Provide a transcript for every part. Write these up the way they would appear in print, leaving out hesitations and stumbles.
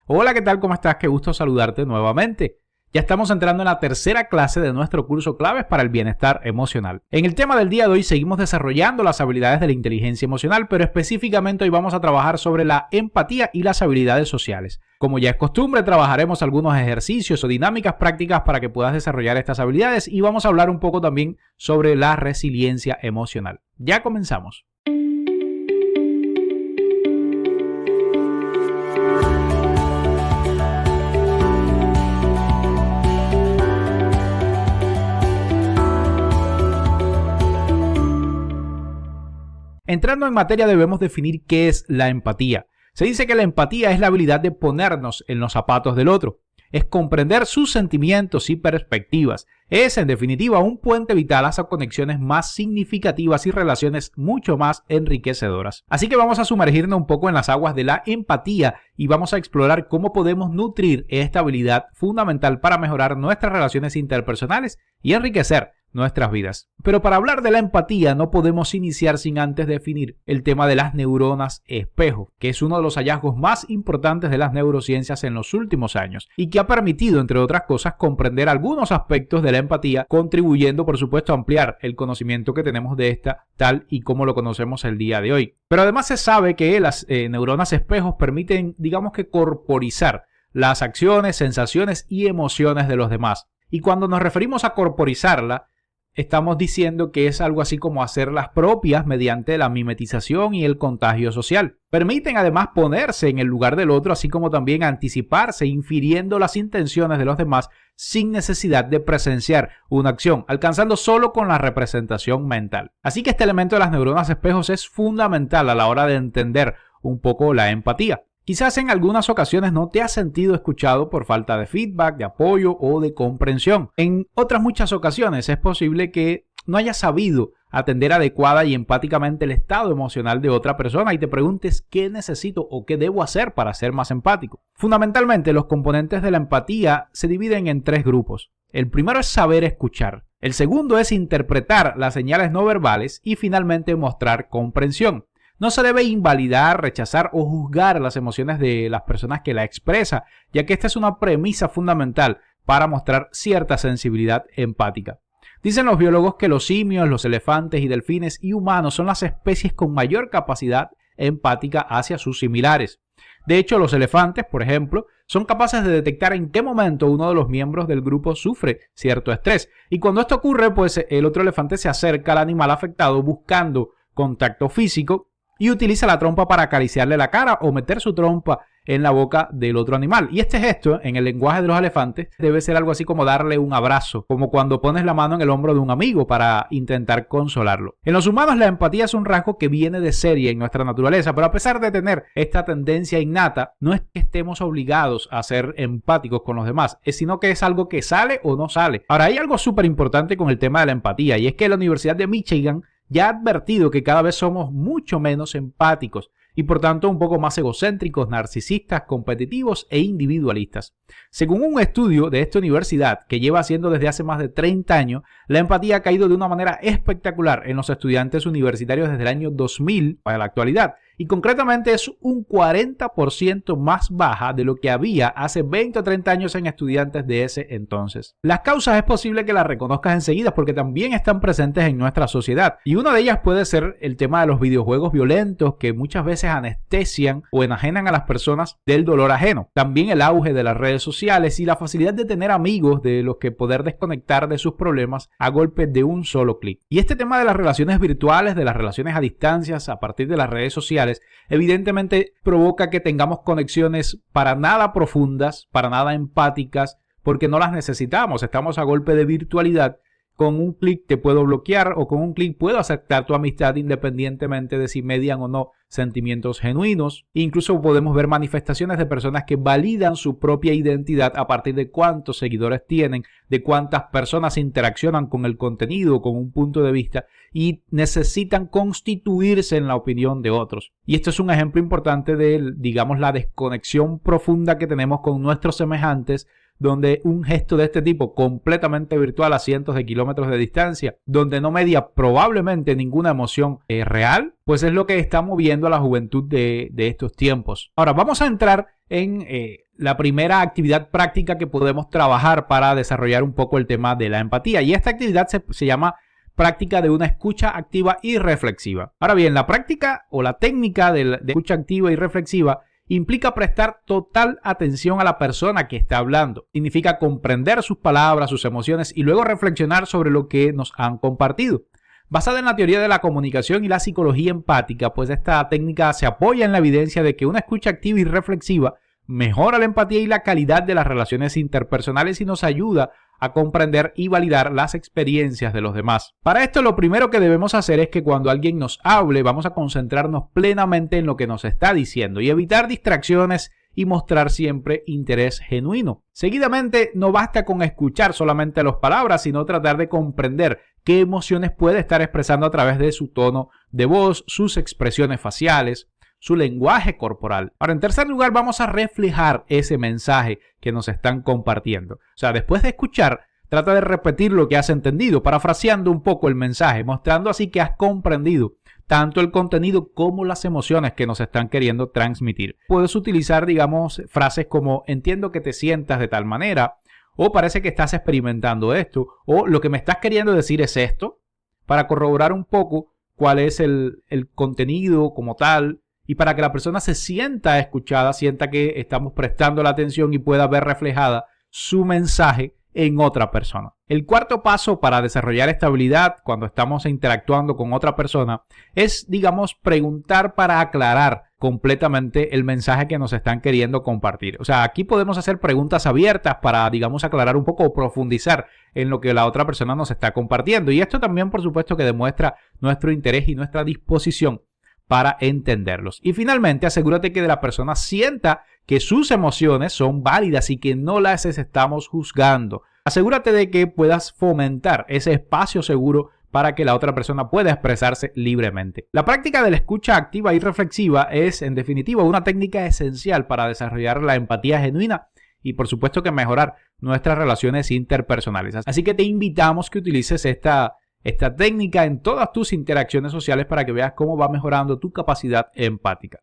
Hola, ¿qué tal? ¿Cómo estás? Qué gusto saludarte nuevamente. Ya estamos entrando en la tercera clase de nuestro curso Claves para el Bienestar Emocional. En el tema del día de hoy seguimos desarrollando las habilidades de la inteligencia emocional, pero específicamente hoy vamos a trabajar sobre la empatía y las habilidades sociales. Como ya es costumbre, trabajaremos algunos ejercicios o dinámicas prácticas para que puedas desarrollar estas habilidades y vamos a hablar un poco también sobre la resiliencia emocional. Ya comenzamos. Entrando en materia debemos definir qué es la empatía. Se dice que la empatía es la habilidad de ponernos en los zapatos del otro. Es comprender sus sentimientos y perspectivas. Es, en definitiva, un puente vital hacia conexiones más significativas y relaciones mucho más enriquecedoras. Así que vamos a sumergirnos un poco en las aguas de la empatía y vamos a explorar cómo podemos nutrir esta habilidad fundamental para mejorar nuestras relaciones interpersonales y enriquecer nuestras vidas. Pero para hablar de la empatía no podemos iniciar sin antes definir el tema de las neuronas espejo, que es uno de los hallazgos más importantes de las neurociencias en los últimos años y que ha permitido, entre otras cosas, comprender algunos aspectos de la empatía, contribuyendo, por supuesto, a ampliar el conocimiento que tenemos de esta tal y como lo conocemos el día de hoy. Pero además se sabe que las neuronas espejos permiten, digamos que, corporizar las acciones, sensaciones y emociones de los demás. Y cuando nos referimos a corporizarla, estamos diciendo que es algo así como hacerlas propias mediante la mimetización y el contagio social. Permiten además ponerse en el lugar del otro, así como también anticiparse, infiriendo las intenciones de los demás sin necesidad de presenciar una acción, alcanzando solo con la representación mental. Así que este elemento de las neuronas espejos es fundamental a la hora de entender un poco la empatía. Quizás en algunas ocasiones no te has sentido escuchado por falta de feedback, de apoyo o de comprensión. En otras muchas ocasiones es posible que no hayas sabido atender adecuada y empáticamente el estado emocional de otra persona y te preguntes qué necesito o qué debo hacer para ser más empático. Fundamentalmente, los componentes de la empatía se dividen en tres grupos. El primero es saber escuchar. El segundo es interpretar las señales no verbales y finalmente mostrar comprensión. No se debe invalidar, rechazar o juzgar las emociones de las personas que la expresan, ya que esta es una premisa fundamental para mostrar cierta sensibilidad empática. Dicen los biólogos que los simios, los elefantes y delfines y humanos son las especies con mayor capacidad empática hacia sus similares. De hecho, los elefantes, por ejemplo, son capaces de detectar en qué momento uno de los miembros del grupo sufre cierto estrés. Y cuando esto ocurre, pues el otro elefante se acerca al animal afectado buscando contacto físico y utiliza la trompa para acariciarle la cara o meter su trompa en la boca del otro animal. Y este gesto, en el lenguaje de los elefantes, debe ser algo así como darle un abrazo, como cuando pones la mano en el hombro de un amigo para intentar consolarlo. En los humanos la empatía es un rasgo que viene de serie en nuestra naturaleza, pero a pesar de tener esta tendencia innata, no es que estemos obligados a ser empáticos con los demás, sino que es algo que sale o no sale. Ahora, hay algo súper importante con el tema de la empatía, y es que la Universidad de Michigan ya ha advertido que cada vez somos mucho menos empáticos y por tanto un poco más egocéntricos, narcisistas, competitivos e individualistas. Según un estudio de esta universidad que lleva haciendo desde hace más de 30 años, la empatía ha caído de una manera espectacular en los estudiantes universitarios desde el año 2000 a la actualidad. Y concretamente es un 40% más baja de lo que había hace 20 o 30 años en estudiantes de ese entonces. Las causas es posible que las reconozcas enseguida porque también están presentes en nuestra sociedad. Y una de ellas puede ser el tema de los videojuegos violentos que muchas veces anestesian o enajenan a las personas del dolor ajeno. También el auge de las redes sociales y la facilidad de tener amigos de los que poder desconectar de sus problemas a golpe de un solo clic. Y este tema de las relaciones virtuales, de las relaciones a distancias a partir de las redes sociales, evidentemente provoca que tengamos conexiones para nada profundas, para nada empáticas, porque no las necesitamos. Estamos a golpe de virtualidad. Con un clic te puedo bloquear o con un clic puedo aceptar tu amistad independientemente de si median o no sentimientos genuinos. Incluso podemos ver manifestaciones de personas que validan su propia identidad a partir de cuántos seguidores tienen, de cuántas personas interaccionan con el contenido, con un punto de vista y necesitan constituirse en la opinión de otros. Y esto es un ejemplo importante de, digamos, la desconexión profunda que tenemos con nuestros semejantes, donde un gesto de este tipo, completamente virtual a cientos de kilómetros de distancia, donde no media probablemente ninguna emoción real, pues es lo que está moviendo a la juventud de estos tiempos. Ahora vamos a entrar en la primera actividad práctica que podemos trabajar para desarrollar un poco el tema de la empatía. Y esta actividad se llama práctica de una escucha activa y reflexiva. Ahora bien, la práctica o la técnica de escucha activa y reflexiva implica prestar total atención a la persona que está hablando. Significa comprender sus palabras, sus emociones y luego reflexionar sobre lo que nos han compartido. Basada en la teoría de la comunicación y la psicología empática, pues esta técnica se apoya en la evidencia de que una escucha activa y reflexiva mejora la empatía y la calidad de las relaciones interpersonales y nos ayuda a comprender y validar las experiencias de los demás. Para esto, lo primero que debemos hacer es que cuando alguien nos hable, vamos a concentrarnos plenamente en lo que nos está diciendo y evitar distracciones y mostrar siempre interés genuino. Seguidamente, no basta con escuchar solamente las palabras, sino tratar de comprender qué emociones puede estar expresando a través de su tono de voz, sus expresiones faciales, su lenguaje corporal. Ahora, en tercer lugar, vamos a reflejar ese mensaje que nos están compartiendo. O sea, después de escuchar, trata de repetir lo que has entendido, parafraseando un poco el mensaje, mostrando así que has comprendido tanto el contenido como las emociones que nos están queriendo transmitir. Puedes utilizar, digamos, frases como entiendo que te sientas de tal manera, o parece que estás experimentando esto, o lo que me estás queriendo decir es esto, para corroborar un poco cuál es el contenido como tal, y para que la persona se sienta escuchada, sienta que estamos prestando la atención y pueda ver reflejada su mensaje en otra persona. El cuarto paso para desarrollar esta habilidad cuando estamos interactuando con otra persona es, digamos, preguntar para aclarar completamente el mensaje que nos están queriendo compartir. O sea, aquí podemos hacer preguntas abiertas para, digamos, aclarar un poco o profundizar en lo que la otra persona nos está compartiendo. Y esto también, por supuesto, que demuestra nuestro interés y nuestra disposición para entenderlos. Y finalmente, asegúrate que la persona sienta que sus emociones son válidas y que no las estamos juzgando. Asegúrate de que puedas fomentar ese espacio seguro para que la otra persona pueda expresarse libremente. La práctica de la escucha activa y reflexiva es, en definitiva, una técnica esencial para desarrollar la empatía genuina y, por supuesto, que mejorar nuestras relaciones interpersonales. Así que te invitamos que utilices esta técnica en todas tus interacciones sociales para que veas cómo va mejorando tu capacidad empática.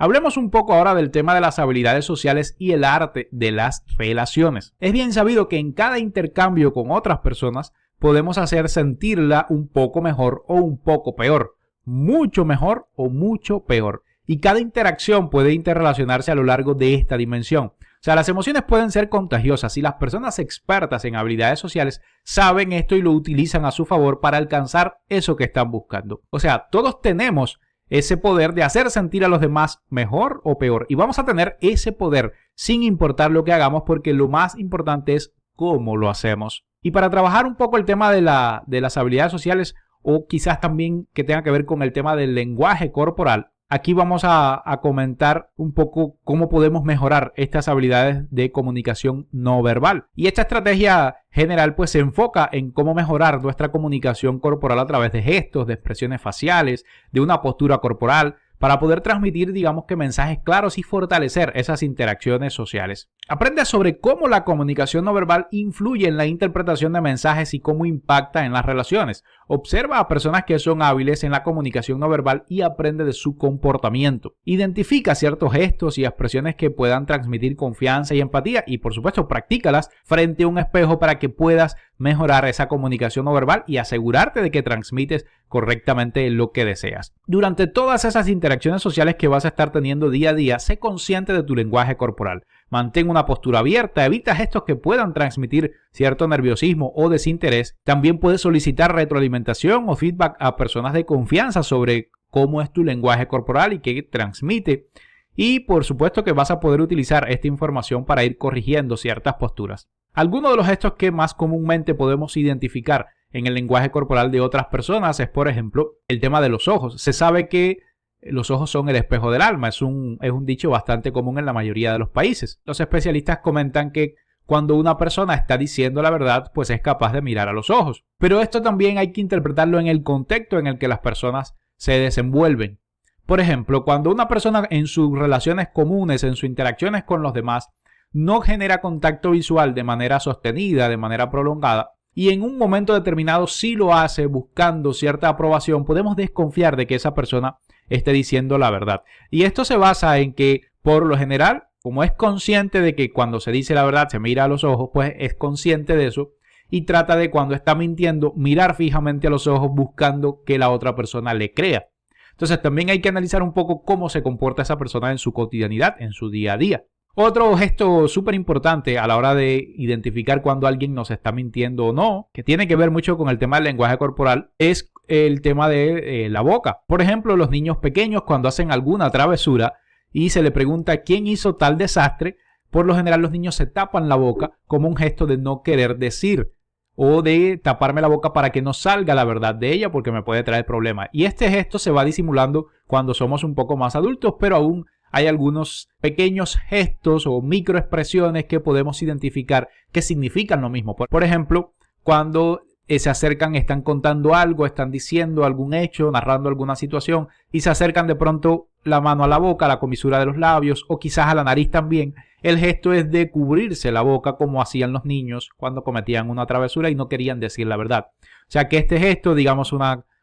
Hablemos un poco ahora del tema de las habilidades sociales y el arte de las relaciones. Es bien sabido que en cada intercambio con otras personas podemos hacer sentirla un poco mejor o un poco peor, mucho mejor o mucho peor. Y cada interacción puede interrelacionarse a lo largo de esta dimensión. O sea, las emociones pueden ser contagiosas y las personas expertas en habilidades sociales saben esto y lo utilizan a su favor para alcanzar eso que están buscando. O sea, todos tenemos ese poder de hacer sentir a los demás mejor o peor. Y vamos a tener ese poder sin importar lo que hagamos porque lo más importante es cómo lo hacemos. Y para trabajar un poco el tema de las habilidades sociales o quizás también que tenga que ver con el tema del lenguaje corporal, aquí vamos a comentar un poco cómo podemos mejorar estas habilidades de comunicación no verbal. Y esta estrategia general pues se enfoca en cómo mejorar nuestra comunicación corporal a través de gestos, de expresiones faciales, de una postura corporal, para poder transmitir, digamos que mensajes claros y fortalecer esas interacciones sociales. Aprende sobre cómo la comunicación no verbal influye en la interpretación de mensajes y cómo impacta en las relaciones. Observa a personas que son hábiles en la comunicación no verbal y aprende de su comportamiento. Identifica ciertos gestos y expresiones que puedan transmitir confianza y empatía y, por supuesto, practícalas frente a un espejo para que puedas mejorar esa comunicación no verbal y asegurarte de que transmites correctamente lo que deseas. Durante todas esas interacciones sociales que vas a estar teniendo día a día, sé consciente de tu lenguaje corporal. Mantén una postura abierta, evita gestos que puedan transmitir cierto nerviosismo o desinterés. También puedes solicitar retroalimentación o feedback a personas de confianza sobre cómo es tu lenguaje corporal y qué transmite. Y por supuesto que vas a poder utilizar esta información para ir corrigiendo ciertas posturas. Algunos de los gestos que más comúnmente podemos identificar en el lenguaje corporal de otras personas es, por ejemplo, el tema de los ojos. Se sabe que los ojos son el espejo del alma. Es un dicho bastante común en la mayoría de los países. Los especialistas comentan que cuando una persona está diciendo la verdad, pues es capaz de mirar a los ojos. Pero esto también hay que interpretarlo en el contexto en el que las personas se desenvuelven. Por ejemplo, cuando una persona en sus relaciones comunes, en sus interacciones con los demás, no genera contacto visual de manera sostenida, de manera prolongada, y en un momento determinado si lo hace buscando cierta aprobación, podemos desconfiar de que esa persona esté diciendo la verdad. Y esto se basa en que, por lo general, como es consciente de que cuando se dice la verdad se mira a los ojos, pues es consciente de eso y trata de, cuando está mintiendo, mirar fijamente a los ojos buscando que la otra persona le crea. Entonces también hay que analizar un poco cómo se comporta esa persona en su cotidianidad, en su día a día. Otro gesto súper importante a la hora de identificar cuando alguien nos está mintiendo o no, que tiene que ver mucho con el tema del lenguaje corporal, es el tema de la boca. Por ejemplo, los niños pequeños, cuando hacen alguna travesura y se le pregunta quién hizo tal desastre, por lo general los niños se tapan la boca como un gesto de no querer decir, o de taparme la boca para que no salga la verdad de ella porque me puede traer problemas. Y este gesto se va disimulando cuando somos un poco más adultos, pero aún hay algunos pequeños gestos o microexpresiones que podemos identificar que significan lo mismo. Por ejemplo, cuando se acercan, están contando algo, están diciendo algún hecho, narrando alguna situación y se acercan de pronto la mano a la boca, a la comisura de los labios o quizás a la nariz también. El gesto es de cubrirse la boca como hacían los niños cuando cometían una travesura y no querían decir la verdad. O sea que este gesto, digamos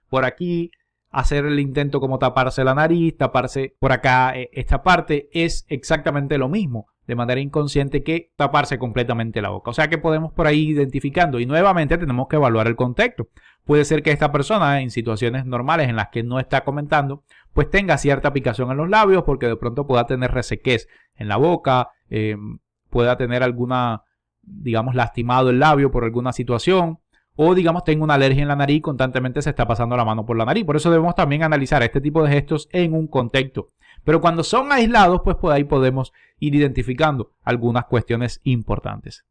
por aquí, hacer el intento como taparse la nariz, taparse por acá esta parte, es exactamente lo mismo de manera inconsciente que taparse completamente la boca. O sea que podemos por ahí identificando y nuevamente tenemos que evaluar el contexto. Puede ser que esta persona en situaciones normales en las que no está comentando, pues tenga cierta picación en los labios porque de pronto pueda tener resequez en la boca, pueda tener alguna, digamos, lastimado el labio por alguna situación. O digamos tengo una alergia en la nariz y constantemente se está pasando la mano por la nariz. Por eso debemos también analizar este tipo de gestos en un contexto. Pero cuando son aislados, pues por ahí podemos ir identificando algunas cuestiones importantes.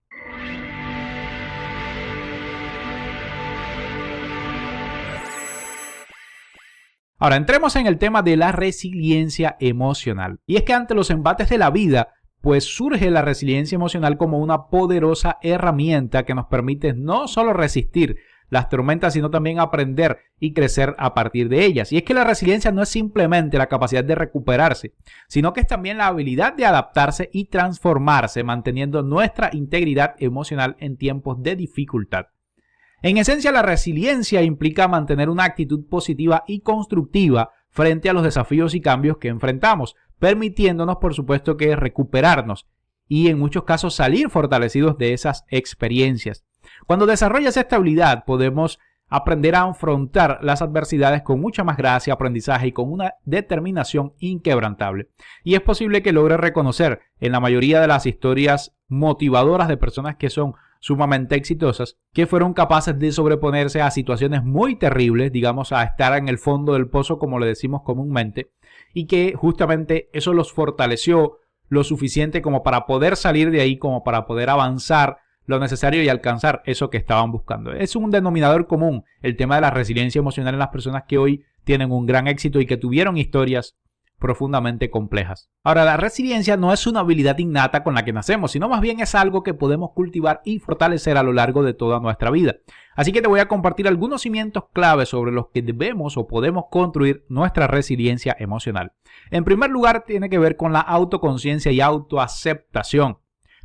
Ahora entremos en el tema de la resiliencia emocional. Y es que ante los embates de la vida, pues surge la resiliencia emocional como una poderosa herramienta que nos permite no solo resistir las tormentas, sino también aprender y crecer a partir de ellas. Y es que la resiliencia no es simplemente la capacidad de recuperarse, sino que es también la habilidad de adaptarse y transformarse, manteniendo nuestra integridad emocional en tiempos de dificultad. En esencia, la resiliencia implica mantener una actitud positiva y constructiva frente a los desafíos y cambios que enfrentamos, permitiéndonos, por supuesto, que recuperarnos y en muchos casos salir fortalecidos de esas experiencias. Cuando desarrollas esta habilidad, podemos aprender a afrontar las adversidades con mucha más gracia, aprendizaje y con una determinación inquebrantable. Y es posible que logres reconocer en la mayoría de las historias motivadoras de personas que son sumamente exitosas, que fueron capaces de sobreponerse a situaciones muy terribles, digamos, a estar en el fondo del pozo, como le decimos comúnmente, y que justamente eso los fortaleció lo suficiente como para poder salir de ahí, como para poder avanzar lo necesario y alcanzar eso que estaban buscando. Es un denominador común el tema de la resiliencia emocional en las personas que hoy tienen un gran éxito y que tuvieron historias profundamente complejas. Ahora, la resiliencia no es una habilidad innata con la que nacemos, sino más bien es algo que podemos cultivar y fortalecer a lo largo de toda nuestra vida. Así que te voy a compartir algunos cimientos claves sobre los que debemos o podemos construir nuestra resiliencia emocional. En primer lugar, tiene que ver con la autoconciencia y autoaceptación.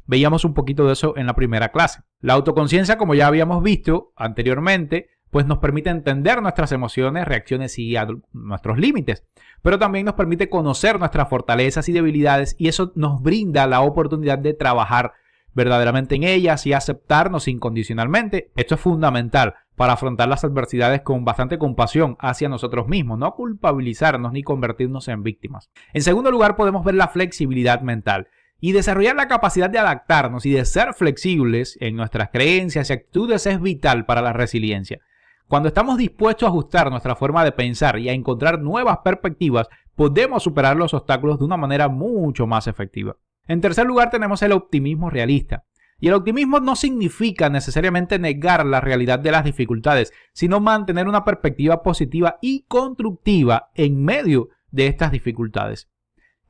Veíamos un poquito de eso en la primera clase. La autoconciencia, como ya habíamos visto anteriormente, pues nos permite entender nuestras emociones, reacciones y nuestros límites, pero también nos permite conocer nuestras fortalezas y debilidades y eso nos brinda la oportunidad de trabajar verdaderamente en ellas y aceptarnos incondicionalmente. Esto es fundamental para afrontar las adversidades con bastante compasión hacia nosotros mismos, no culpabilizarnos ni convertirnos en víctimas. En segundo lugar, podemos ver la flexibilidad mental. Y desarrollar la capacidad de adaptarnos y de ser flexibles en nuestras creencias y actitudes es vital para la resiliencia. Cuando estamos dispuestos a ajustar nuestra forma de pensar y a encontrar nuevas perspectivas, podemos superar los obstáculos de una manera mucho más efectiva. En tercer lugar, tenemos el optimismo realista. Y el optimismo no significa necesariamente negar la realidad de las dificultades, sino mantener una perspectiva positiva y constructiva en medio de estas dificultades.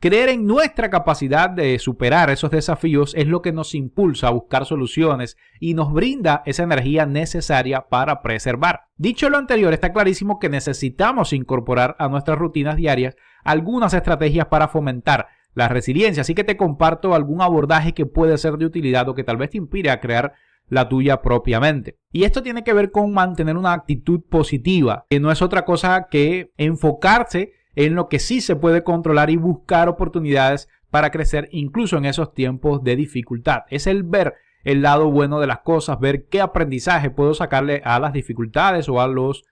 Creer en nuestra capacidad de superar esos desafíos es lo que nos impulsa a buscar soluciones y nos brinda esa energía necesaria para preservar. Dicho lo anterior, está clarísimo que necesitamos incorporar a nuestras rutinas diarias algunas estrategias para fomentar la resiliencia, así que te comparto algún abordaje que puede ser de utilidad o que tal vez te inspire a crear la tuya propiamente. Y esto tiene que ver con mantener una actitud positiva, que no es otra cosa que enfocarse en lo que sí se puede controlar y buscar oportunidades para crecer incluso en esos tiempos de dificultad. Es el ver el lado bueno de las cosas, ver qué aprendizaje puedo sacarle a las dificultades o a los,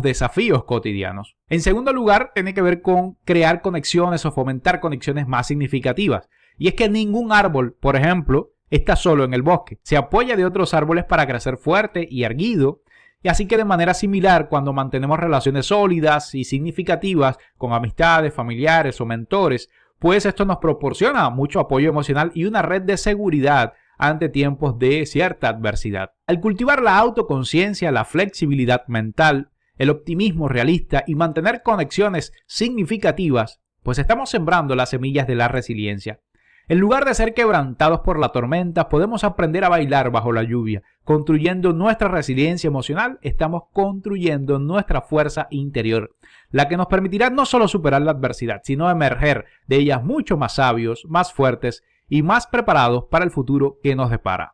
desafíos cotidianos. En segundo lugar, tiene que ver con crear conexiones o fomentar conexiones más significativas. Y es que ningún árbol, por ejemplo, está solo en el bosque. Se apoya de otros árboles para crecer fuerte y erguido. Y así que de manera similar, cuando mantenemos relaciones sólidas y significativas con amistades, familiares o mentores, pues esto nos proporciona mucho apoyo emocional y una red de seguridad ante tiempos de cierta adversidad. Al cultivar la autoconciencia, la flexibilidad mental, el optimismo realista y mantener conexiones significativas, pues estamos sembrando las semillas de la resiliencia. En lugar de ser quebrantados por la tormenta, podemos aprender a bailar bajo la lluvia. Construyendo nuestra resiliencia emocional, estamos construyendo nuestra fuerza interior, la que nos permitirá no solo superar la adversidad, sino emerger de ellas mucho más sabios, más fuertes y más preparados para el futuro que nos depara.